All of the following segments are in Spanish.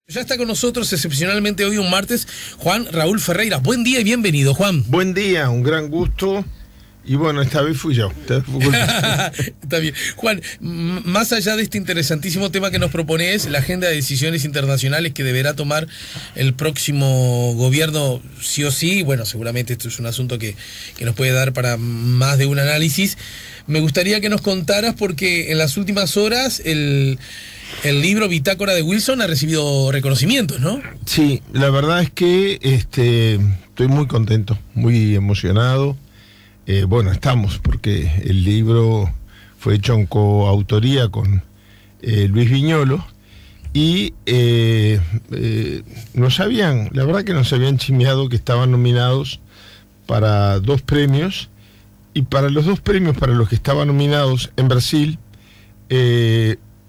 Ya está con nosotros excepcionalmente hoy, un martes, Juan Raúl Ferreira. Buen día y bienvenido, Juan. Buen día, un gran gusto. Y bueno, esta vez fui yo. Está bien. Juan, más allá de este interesantísimo tema que nos propones, la agenda de decisiones internacionales que deberá tomar el próximo gobierno, sí o sí, bueno, seguramente esto es un asunto que nos puede dar para más de un análisis. Me gustaría que nos contaras, porque en las últimas horas el libro Bitácora de Wilson ha recibido reconocimientos, ¿no? Sí, la verdad es que estoy muy contento, muy emocionado. Bueno, estamos, porque el libro fue hecho en coautoría con Luis Viñolo y la verdad que nos habían chismeado que estaban nominados para 2 premios, y para los 2 premios para los que estaban nominados en Brasil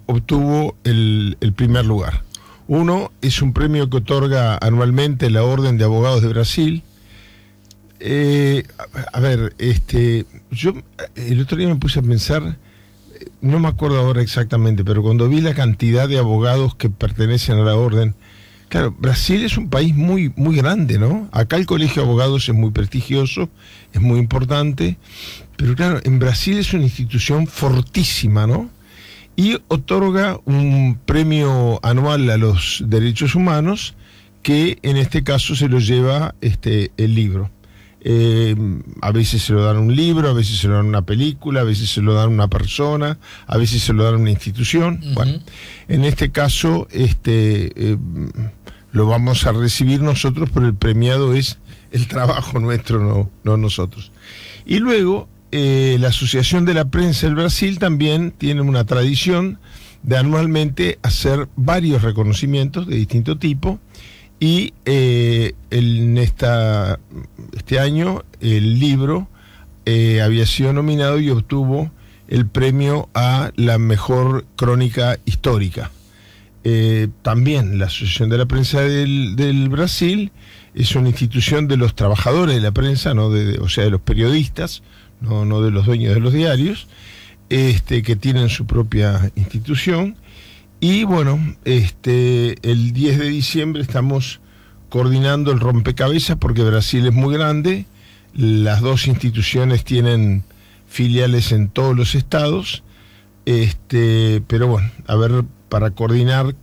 obtuvo el primer lugar. Uno es un premio que otorga anualmente la Orden de Abogados de Brasil. Yo el otro día me puse a pensar, no me acuerdo ahora exactamente, pero cuando vi la cantidad de abogados que pertenecen a la orden, claro, Brasil es un país muy, muy grande, ¿no? Acá el Colegio de Abogados es muy prestigioso, es muy importante, pero claro, en Brasil es una institución fortísima, ¿no? Y otorga un premio anual a los derechos humanos, que en este caso se lo lleva el libro. A veces se lo dan un libro, a veces se lo dan una película, a veces se lo dan una persona, a veces se lo dan una institución. Bueno, en este caso lo vamos a recibir nosotros, pero el premiado es el trabajo nuestro, no nosotros. Y luego la Asociación de la Prensa del Brasil también tiene una tradición de anualmente hacer varios reconocimientos de distinto tipo, y este año el libro había sido nominado y obtuvo el premio a la mejor crónica histórica. También la Asociación de la Prensa del Brasil es una institución de los trabajadores de la prensa, o sea, de los periodistas, no de los dueños de los diarios, que tienen su propia institución. Y bueno, el 10 de diciembre estamos coordinando el rompecabezas, porque Brasil es muy grande, las 2 instituciones tienen filiales en todos los estados, pero bueno, a ver, para coordinar,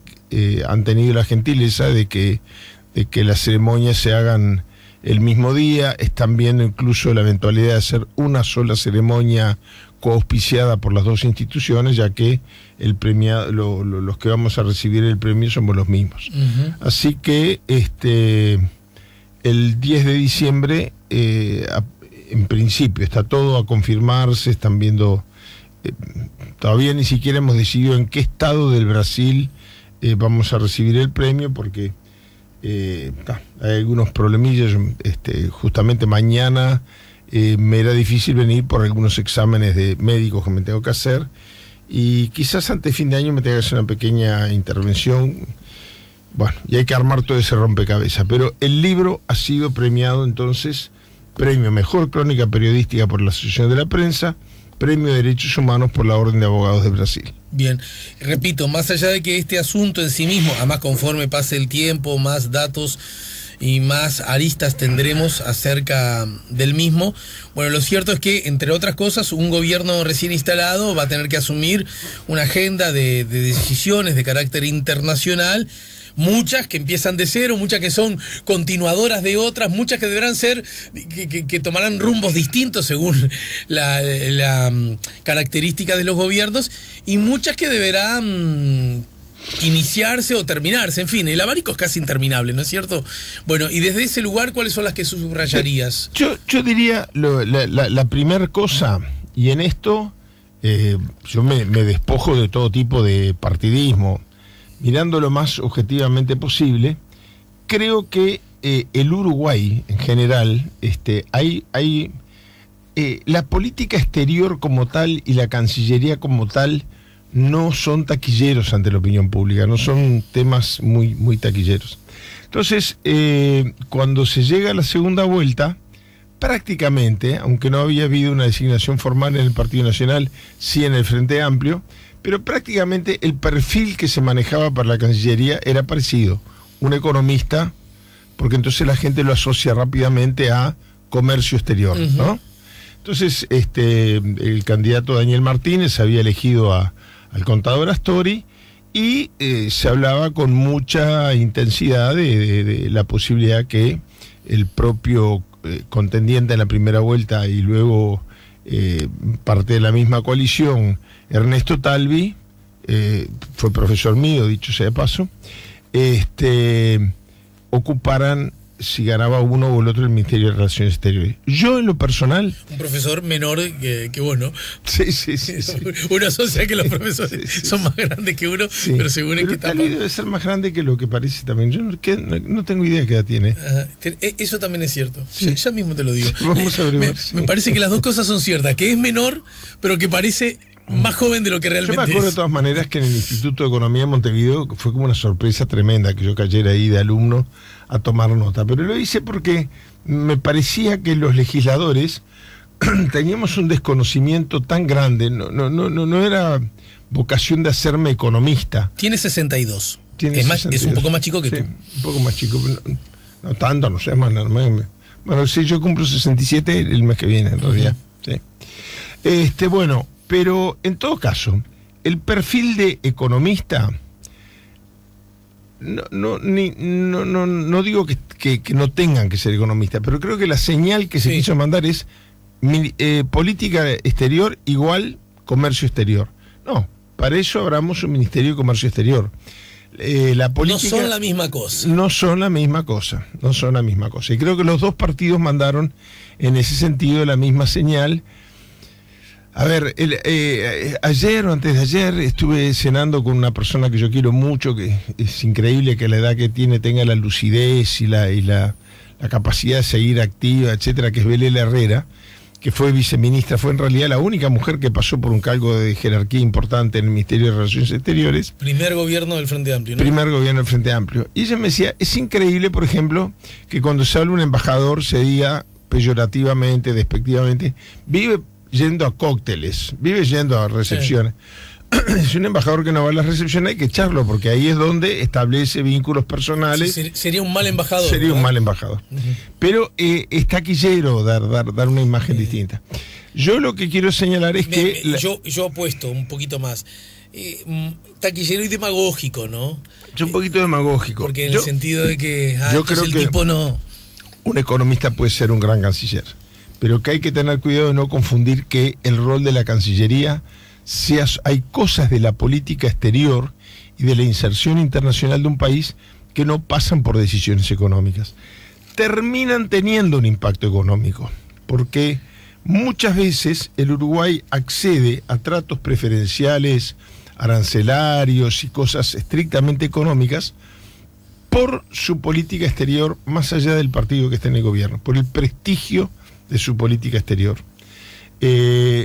han tenido la gentileza de que las ceremonias se hagan el mismo día. Están viendo incluso la eventualidad de hacer una sola ceremonia coauspiciada por las 2 instituciones, ya que el premiado, los que vamos a recibir el premio somos los mismos. Así que el 10 de diciembre, en principio, está todo a confirmarse. Están viendo, todavía ni siquiera hemos decidido en qué estado del Brasil vamos a recibir el premio, porque hay algunos problemillas. Justamente mañana me era difícil venir por algunos exámenes de médicos que me tengo que hacer, y quizás antes de fin de año me tenga que hacer una pequeña intervención. Bueno, y hay que armar todo ese rompecabezas. Pero el libro ha sido premiado entonces, premio Mejor Crónica Periodística por la Asociación de la Prensa, premio de Derechos Humanos por la Orden de Abogados de Brasil. Bien, repito, más allá de que este asunto en sí mismo, además conforme pase el tiempo, más datos y más aristas tendremos acerca del mismo. Bueno, lo cierto es que, entre otras cosas, un gobierno recién instalado va a tener que asumir una agenda de decisiones de carácter internacional, muchas que empiezan de cero, muchas que son continuadoras de otras, muchas que deberán ser, que tomarán rumbos distintos según la característica de los gobiernos, y muchas que deberán iniciarse o terminarse. En fin, el abanico es casi interminable, ¿no es cierto? Bueno, y desde ese lugar, ¿cuáles son las que subrayarías? Yo diría la primera cosa, y en esto yo me despojo de todo tipo de partidismo, mirando lo más objetivamente posible. Creo que el Uruguay en general, la política exterior como tal y la Cancillería como tal no son taquilleros ante la opinión pública, no son temas muy, muy taquilleros. Entonces, cuando se llega a la segunda vuelta, prácticamente, aunque no había habido una designación formal en el Partido Nacional, sí en el Frente Amplio, pero prácticamente el perfil que se manejaba para la Cancillería era parecido. Un economista, porque entonces la gente lo asocia rápidamente a comercio exterior, ¿no? Entonces, el candidato Daniel Martínez había elegido al contador Astori y se hablaba con mucha intensidad de la posibilidad que el propio contendiente en la primera vuelta y luego parte de la misma coalición, Ernesto Talvi, fue profesor mío, dicho sea de paso, ocuparan, si ganaba uno o el otro, el Ministerio de Relaciones Exteriores. Yo, en lo personal... Un profesor menor que vos, ¿no? Sí. Uno asocia que los profesores son más grandes que uno, pero según en qué etapa... debe ser más grande que lo que parece también. Yo no tengo idea qué edad tiene. Eso también es cierto. Sí. Ya mismo te lo digo. Vamos a averiguar. Me parece que las dos cosas son ciertas. Que es menor, pero que parece más joven de lo que realmente es. Yo me acuerdo de todas maneras que en el Instituto de Economía de Montevideo fue como una sorpresa tremenda que yo cayera ahí de alumno a tomar nota, pero lo hice porque me parecía que los legisladores teníamos un desconocimiento tan grande, no era vocación de hacerme economista. Tiene 62. Es un poco más chico que tú. Un poco más chico, no tanto, no sé, más normal. Bueno, sí, yo cumplo 67 el mes que viene, en realidad. Sí. Bueno, pero en todo caso, el perfil de economista... No digo que no tengan que ser economistas, pero creo que la señal que se quiso mandar es política exterior igual comercio exterior. No, para eso abramos un Ministerio de Comercio Exterior. La política, no son la misma cosa. No son la misma cosa. Y creo que los dos partidos mandaron en ese sentido la misma señal. A ver, ayer o antes de ayer estuve cenando con una persona que yo quiero mucho, que es increíble que a la edad que tiene tenga la lucidez y la capacidad de seguir activa, etcétera, que es Belela Herrera, que fue viceministra, fue en realidad la única mujer que pasó por un cargo de jerarquía importante en el Ministerio de Relaciones Exteriores. Primer gobierno del Frente Amplio, ¿no? Primer gobierno del Frente Amplio. Y ella me decía, es increíble, por ejemplo, que cuando se habla un embajador se diga peyorativamente, despectivamente, vive yendo a cócteles, vive yendo a recepciones. Sí. Si un embajador que no va a las recepciones hay que echarlo, porque ahí es donde establece vínculos personales. Sí, sería un mal embajador. Sería un mal embajador. Pero es taquillero dar una imagen distinta. Yo lo que quiero señalar es que... Yo apuesto un poquito más. Taquillero y demagógico, ¿no? Un poquito demagógico. Porque en el sentido de que yo creo que tipo no... Un economista puede ser un gran canciller, pero que hay que tener cuidado de no confundir que el rol de la Cancillería hay cosas de la política exterior y de la inserción internacional de un país que no pasan por decisiones económicas. Terminan teniendo un impacto económico, porque muchas veces el Uruguay accede a tratos preferenciales, arancelarios y cosas estrictamente económicas por su política exterior, más allá del partido que está en el gobierno, por el prestigio de su política exterior.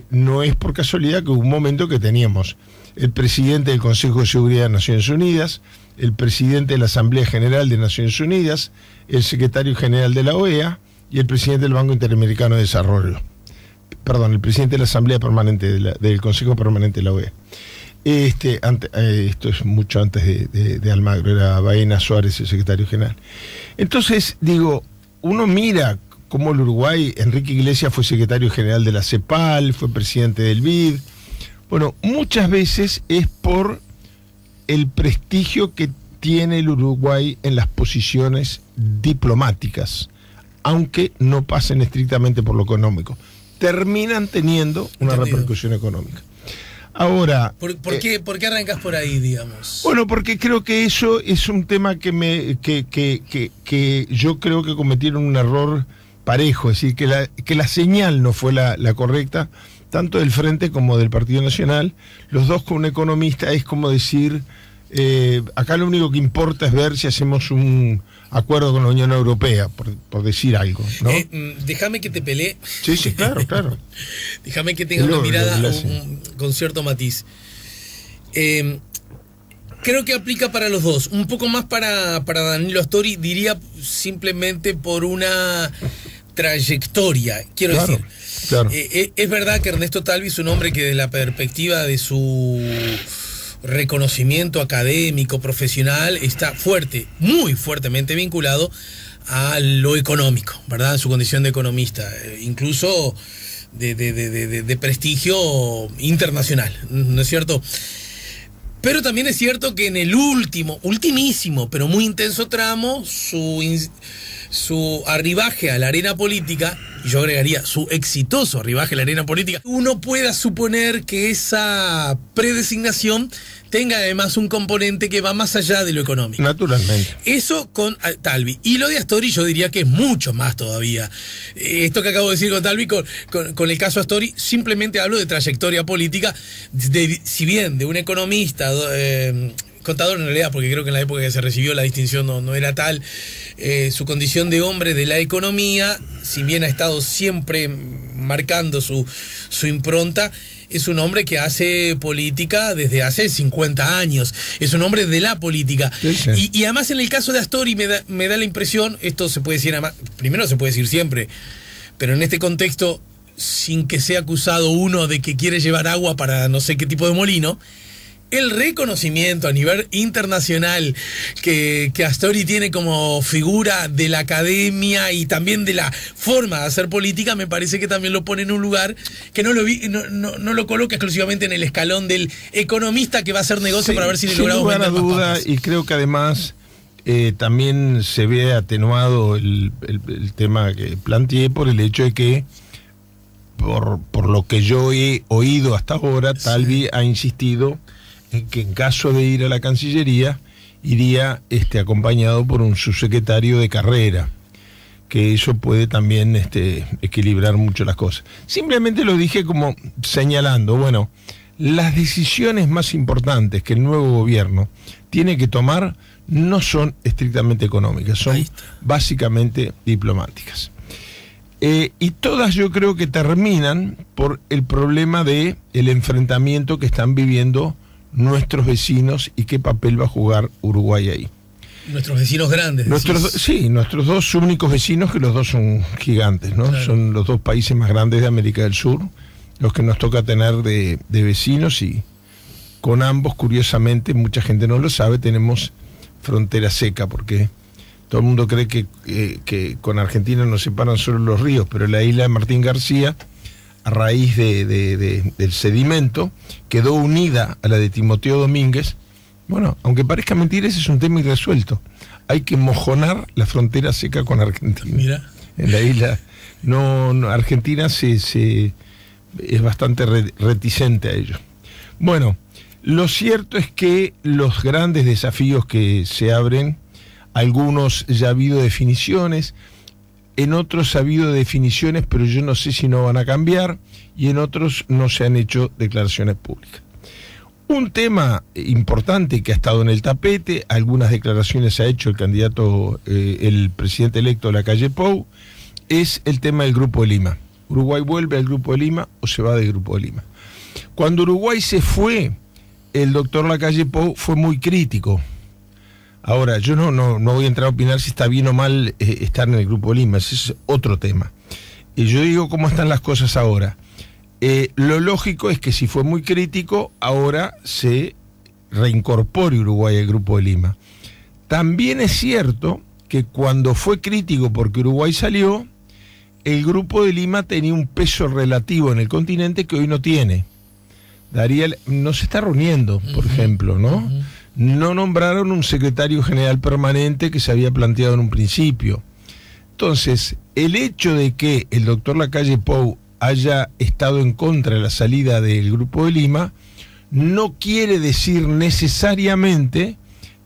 No es por casualidad que hubo un momento que teníamos el presidente del Consejo de Seguridad de Naciones Unidas, el presidente de la Asamblea General de Naciones Unidas, el secretario general de la OEA y el presidente del Banco Interamericano de Desarrollo. Perdón, el presidente de la Asamblea Permanente del Consejo Permanente de la OEA. Esto es mucho antes de Almagro, era Baena Suárez el secretario general. Entonces, digo, uno mira como el Uruguay, Enrique Iglesias fue secretario general de la CEPAL, fue presidente del BID. Bueno, muchas veces es por el prestigio que tiene el Uruguay en las posiciones diplomáticas, aunque no pasen estrictamente por lo económico. Terminan teniendo una repercusión económica. Ahora... ¿Por qué arrancas por ahí, digamos? Bueno, porque creo que eso es un tema que yo creo que cometieron un error parejo, es decir, que la señal no fue la correcta, tanto del Frente como del Partido Nacional. Los dos con un economista es como decir, acá lo único que importa es ver si hacemos un acuerdo con la Unión Europea, por decir algo, ¿no? Déjame que te pelee. Sí, claro. Déjame que tenga una mirada con cierto matiz. Creo que aplica para los dos. Un poco más para Danilo Astori, diría simplemente por una trayectoria, quiero decir. Claro. Es verdad que Ernesto Talvi es un hombre que desde la perspectiva de su reconocimiento académico, profesional, está muy fuertemente vinculado a lo económico, ¿verdad? En su condición de economista, incluso de prestigio internacional, ¿no es cierto? Pero también es cierto que en el ultimísimo, pero muy intenso tramo, su arribaje a la arena política, y yo agregaría su exitoso arribaje a la arena política, uno pueda suponer que esa predesignación tenga además un componente que va más allá de lo económico. Naturalmente. Eso con Talvi. Y lo de Astori yo diría que es mucho más todavía. Esto que acabo de decir con Talvi, con el caso Astori, simplemente hablo de trayectoria política, si bien de un economista, contador en realidad, porque creo que en la época que se recibió la distinción no era tal, su condición de hombre de la economía, si bien ha estado siempre marcando su impronta, es un hombre que hace política desde hace 50 años, es un hombre de la política. Sí. Y además en el caso de Astori me da la impresión, esto se puede decir, primero se puede decir siempre, pero en este contexto, sin que sea acusado uno de que quiere llevar agua para no sé qué tipo de molino, el reconocimiento a nivel internacional que Astori tiene como figura de la academia y también de la forma de hacer política, me parece que también lo pone en un lugar que no lo coloca exclusivamente en el escalón del economista que va a hacer negocio, sí, para ver si le logramos vender más papas. Y creo que además también se ve atenuado el tema que planteé por el hecho de que por lo que yo he oído hasta ahora, Talvi ha insistido en que en caso de ir a la Cancillería iría acompañado por un subsecretario de carrera, que eso puede también equilibrar mucho las cosas. Simplemente lo dije como señalando, bueno, las decisiones más importantes que el nuevo gobierno tiene que tomar no son estrictamente económicas, son básicamente diplomáticas. Y todas yo creo que terminan por el problema de el enfrentamiento que están viviendo nuestros vecinos y qué papel va a jugar Uruguay ahí. Nuestros vecinos grandes. Nuestros dos únicos vecinos, que los dos son gigantes, ¿no? Claro. Son los dos países más grandes de América del Sur, los que nos toca tener de vecinos, y con ambos, curiosamente, mucha gente no lo sabe, tenemos frontera seca, porque todo el mundo cree que con Argentina nos separan solo los ríos, pero la isla de Martín García, a raíz del sedimento, quedó unida a la de Timoteo Domínguez. Bueno, aunque parezca mentira, ese es un tema irresuelto. Hay que mojonar la frontera seca con Argentina. Mira. En la isla. Argentina es bastante reticente a ello. Bueno, lo cierto es que los grandes desafíos que se abren, algunos ya ha habido definiciones, en otros ha habido definiciones, pero yo no sé si no van a cambiar, y en otros no se han hecho declaraciones públicas. Un tema importante que ha estado en el tapete, algunas declaraciones ha hecho el presidente electo Lacalle Pou, es el tema del Grupo de Lima. ¿Uruguay vuelve al Grupo de Lima o se va del Grupo de Lima? Cuando Uruguay se fue, el doctor Lacalle Pou fue muy crítico. Ahora, yo no voy a entrar a opinar si está bien o mal estar en el Grupo de Lima, ese es otro tema. Y yo digo cómo están las cosas ahora. Lo lógico es que si fue muy crítico, ahora se reincorpore Uruguay al Grupo de Lima. También es cierto que cuando fue crítico porque Uruguay salió, el Grupo de Lima tenía un peso relativo en el continente que hoy no tiene. No se está reuniendo, por ejemplo, ¿no? No nombraron un secretario general permanente que se había planteado en un principio. Entonces, el hecho de que el doctor Lacalle Pou haya estado en contra de la salida del Grupo de Lima no quiere decir necesariamente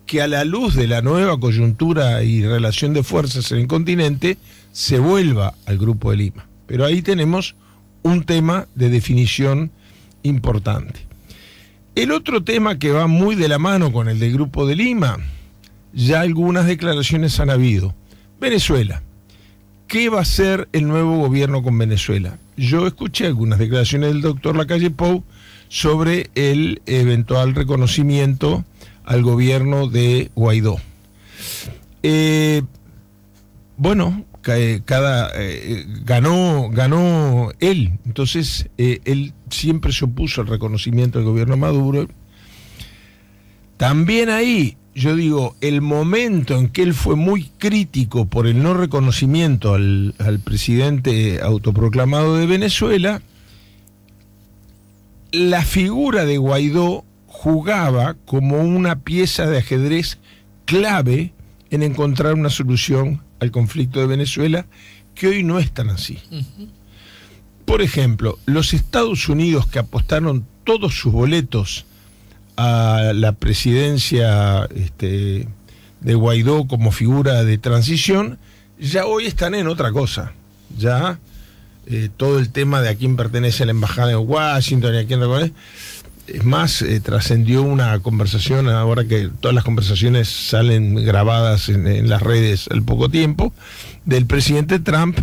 que a la luz de la nueva coyuntura y relación de fuerzas en el continente se vuelva al Grupo de Lima. Pero ahí tenemos un tema de definición importante. El otro tema que va muy de la mano con el del Grupo de Lima, ya algunas declaraciones han habido. Venezuela. ¿Qué va a hacer el nuevo gobierno con Venezuela? Yo escuché algunas declaraciones del doctor Lacalle Pou sobre el eventual reconocimiento al gobierno de Guaidó. Bueno, ganó él. Entonces, él siempre se opuso al reconocimiento del gobierno Maduro. También ahí, yo digo, el momento en que él fue muy crítico por el no reconocimiento al presidente autoproclamado de Venezuela, la figura de Guaidó jugaba como una pieza de ajedrez clave en encontrar una solución al conflicto de Venezuela, que hoy no es tan así. Por ejemplo, los Estados Unidos, que apostaron todos sus boletos a la presidencia de Guaidó como figura de transición, ya hoy están en otra cosa. Ya todo el tema de a quién pertenece la embajada de Washington y a quién reconoce. Es más, trascendió una conversación, ahora que todas las conversaciones salen grabadas en las redes al poco tiempo, del presidente Trump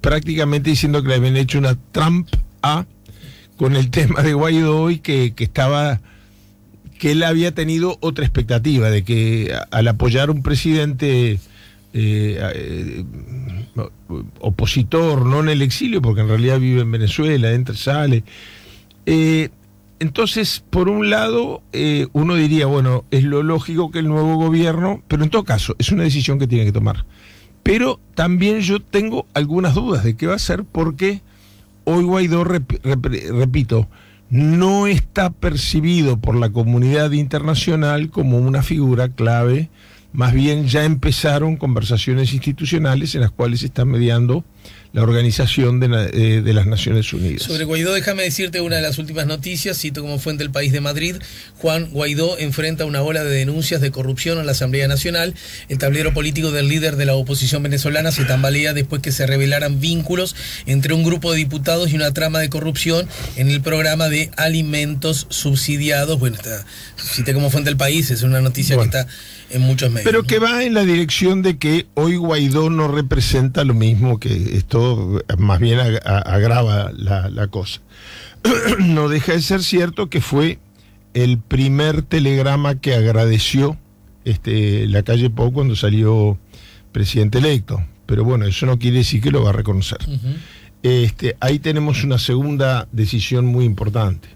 prácticamente diciendo que le habían hecho una Trump-A con el tema de Guaidó y que él había tenido otra expectativa, de que al apoyar un presidente opositor, no en el exilio, porque en realidad vive en Venezuela, entra y sale. Entonces, por un lado, uno diría, bueno, es lo lógico que el nuevo gobierno, pero en todo caso, es una decisión que tiene que tomar. Pero también yo tengo algunas dudas de qué va a hacer, porque hoy Guaidó, repito, no está percibido por la comunidad internacional como una figura clave. Más bien ya empezaron conversaciones institucionales en las cuales se está mediando la Organización de las Naciones Unidas. Sobre Guaidó, déjame decirte una de las últimas noticias, cito como fuente El País de Madrid: Juan Guaidó enfrenta una ola de denuncias de corrupción en la Asamblea Nacional. El tablero político del líder de la oposición venezolana se tambalea después que se revelaran vínculos entre un grupo de diputados y una trama de corrupción en el programa de alimentos subsidiados. Bueno, cité como fuente El País, es una noticia que está en muchos medios. Pero que va en la dirección de que hoy Guaidó no representa lo mismo, que esto más bien agrava la cosa. No deja de ser cierto que fue el primer telegrama que agradeció Lacalle Pou cuando salió presidente electo. Pero bueno, eso no quiere decir que lo va a reconocer. Ahí tenemos una segunda decisión muy importante.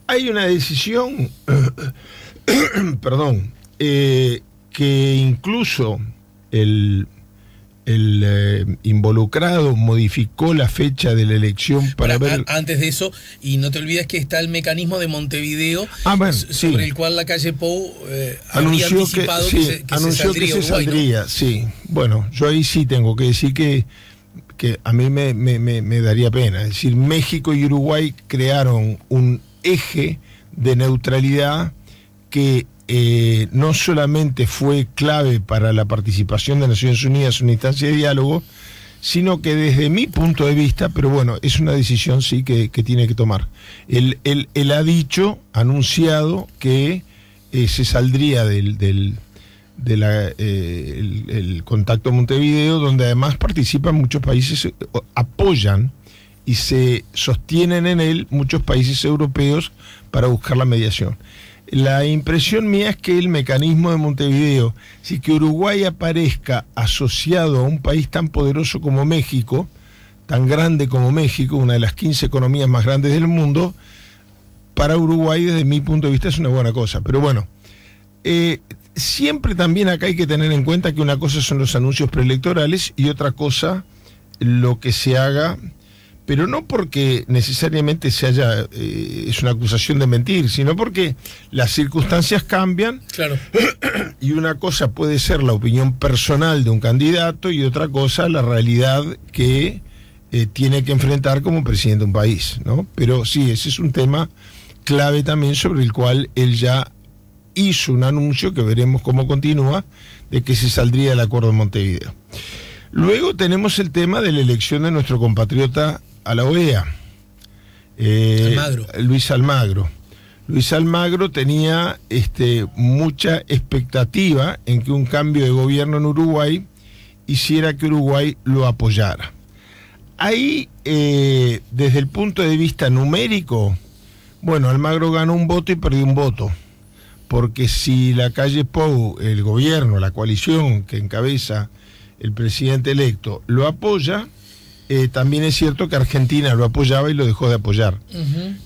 Hay una decisión, perdón, que incluso el involucrado modificó la fecha de la elección para ver... Antes de eso, y no te olvides que está el mecanismo de Montevideo, sobre el cual Lacalle Pou había anticipado que se saldría. Sí. Bueno, yo ahí sí tengo que decir que a mí me daría pena. Es decir, México y Uruguay crearon un eje de neutralidad que no solamente fue clave para la participación de Naciones Unidas en una instancia de diálogo, sino que desde mi punto de vista, pero bueno, es una decisión sí que tiene que tomar. Él ha anunciado que se saldría del contacto Montevideo, donde además participan muchos países, apoyan y se sostienen en él muchos países europeos para buscar la mediación. La impresión mía es que el mecanismo de Montevideo, si que Uruguay aparezca asociado a un país tan poderoso como México, tan grande como México, una de las 15 economías más grandes del mundo, para Uruguay desde mi punto de vista es una buena cosa. Pero bueno, siempre también acá hay que tener en cuenta que una cosa son los anuncios preelectorales y otra cosa lo que se haga, pero no porque necesariamente es una acusación de mentir, sino porque las circunstancias cambian. Claro. Y una cosa puede ser la opinión personal de un candidato y otra cosa la realidad que tiene que enfrentar como presidente de un país, ¿no? Pero sí, ese es un tema clave también sobre el cual él ya hizo un anuncio, que veremos cómo continúa, de que se saldría del acuerdo de Montevideo. Luego tenemos el tema de la elección de nuestro compatriota a la OEA, Luis Almagro. Luis Almagro tenía mucha expectativa en que un cambio de gobierno en Uruguay hiciera que Uruguay lo apoyara. Ahí, desde el punto de vista numérico, bueno, Almagro ganó un voto y perdió un voto, porque si Lacalle Pou, el gobierno, la coalición que encabeza el presidente electo, lo apoya, también es cierto que Argentina lo apoyaba y lo dejó de apoyar.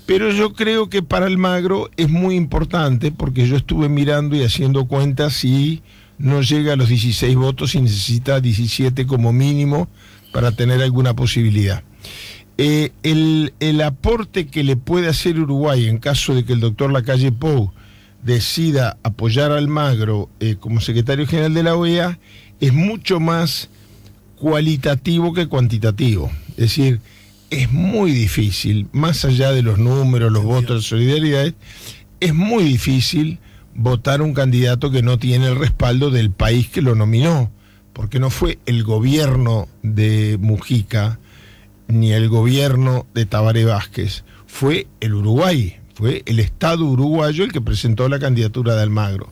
Pero yo creo que para Almagro es muy importante, porque yo estuve mirando y haciendo cuentas y no llega a los 16 votos y necesita 17 como mínimo para tener alguna posibilidad. El aporte que le puede hacer Uruguay en caso de que el doctor Lacalle Pou decida apoyar a Almagro como secretario general de la OEA es mucho más cualitativo que cuantitativo. Es decir, es muy difícil, más allá de los números, los votos de solidaridad, es muy difícil votar un candidato que no tiene el respaldo del país que lo nominó, porque no fue el gobierno de Mujica ni el gobierno de Tabaré Vázquez, fue el Uruguay, fue el Estado uruguayo el que presentó la candidatura de Almagro.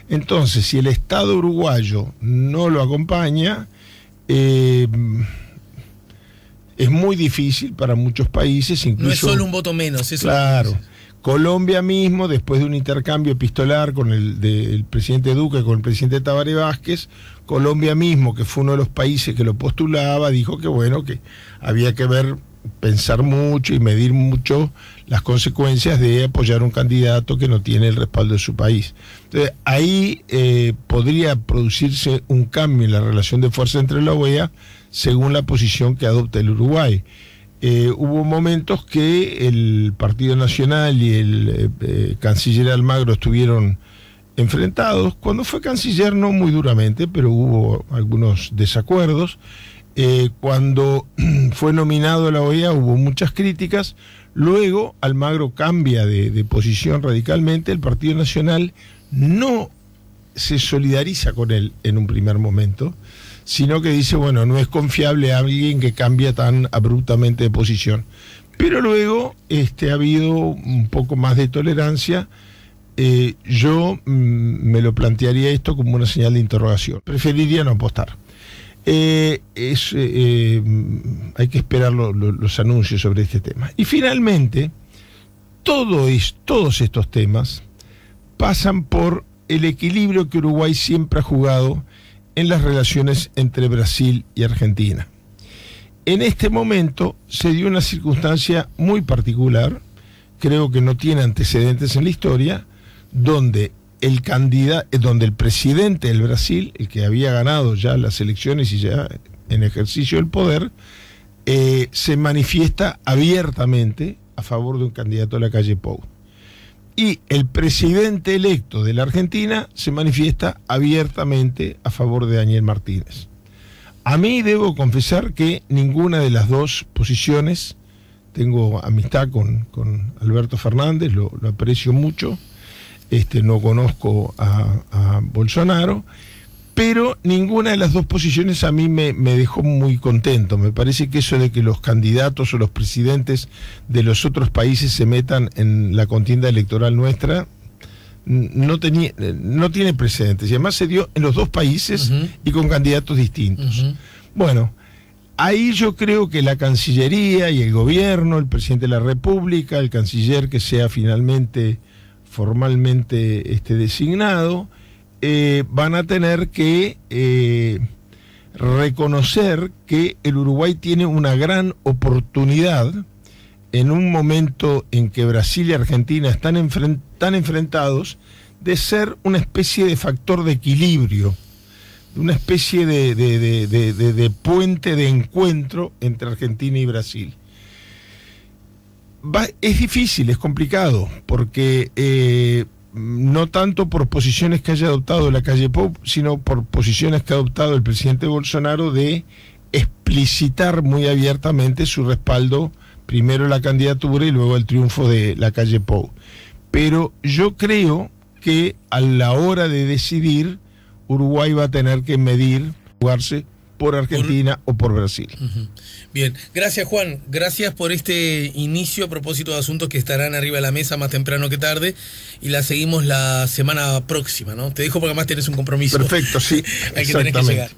Entonces, si el Estado uruguayo no lo acompaña, es muy difícil para muchos países, incluso... No es solo un voto menos, eso. Claro. Colombia mismo, después de un intercambio epistolar con el presidente Duque, con el presidente Tabaré Vázquez, Colombia mismo, que fue uno de los países que lo postulaba, dijo que bueno, que había que pensar mucho y medir mucho las consecuencias de apoyar un candidato que no tiene el respaldo de su país. Entonces, ahí podría producirse un cambio en la relación de fuerza entre la OEA según la posición que adopte el Uruguay. Hubo momentos que el Partido Nacional y el canciller Almagro estuvieron enfrentados. Cuando fue canciller no muy duramente, pero hubo algunos desacuerdos. Cuando fue nominado a la OEA hubo muchas críticas. Luego Almagro cambia de posición radicalmente. El Partido Nacional no se solidariza con él en un primer momento, sino que dice, bueno, no es confiable alguien que cambia tan abruptamente de posición. Pero luego ha habido un poco más de tolerancia. Yo me lo plantearía esto como una señal de interrogación. Preferiría no apostar. Hay que esperar los anuncios sobre este tema. Y finalmente, todos estos temas pasan por el equilibrio que Uruguay siempre ha jugado en las relaciones entre Brasil y Argentina. En este momento se dio una circunstancia muy particular, creo que no tiene antecedentes en la historia, donde el presidente del Brasil, el que había ganado ya las elecciones y ya en ejercicio del poder, se manifiesta abiertamente a favor de un candidato a Lacalle Pou. Y el presidente electo de la Argentina se manifiesta abiertamente a favor de Daniel Martínez. A mí debo confesar que ninguna de las dos posiciones, tengo amistad con Alberto Fernández, lo aprecio mucho, no conozco a Bolsonaro, pero ninguna de las dos posiciones a mí me dejó muy contento. Me parece que eso de que los candidatos o los presidentes de los otros países se metan en la contienda electoral nuestra no tiene precedentes, y además se dio en los dos países y con candidatos distintos. Bueno, ahí yo creo que la Cancillería y el gobierno, el presidente de la República, el canciller que sea finalmente formalmente designado, van a tener que reconocer que el Uruguay tiene una gran oportunidad en un momento en que Brasil y Argentina están enfrentados, de ser una especie de factor de equilibrio, una especie de puente de encuentro entre Argentina y Brasil. Es difícil, es complicado, porque no tanto por posiciones que haya adoptado Lacalle Pou, sino por posiciones que ha adoptado el presidente Bolsonaro de explicitar muy abiertamente su respaldo, primero a la candidatura y luego al triunfo de Lacalle Pou. Pero yo creo que a la hora de decidir, Uruguay va a tener que jugarse por Argentina o por Brasil. Bien, gracias Juan, gracias por este inicio a propósito de asuntos que estarán arriba de la mesa más temprano que tarde, y la seguimos la semana próxima, ¿no? Te dejo porque además tenés un compromiso. Perfecto, sí. Hay que tener que llegar.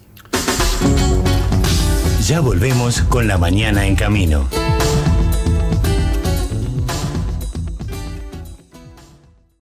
Ya volvemos con La Mañana en Camino.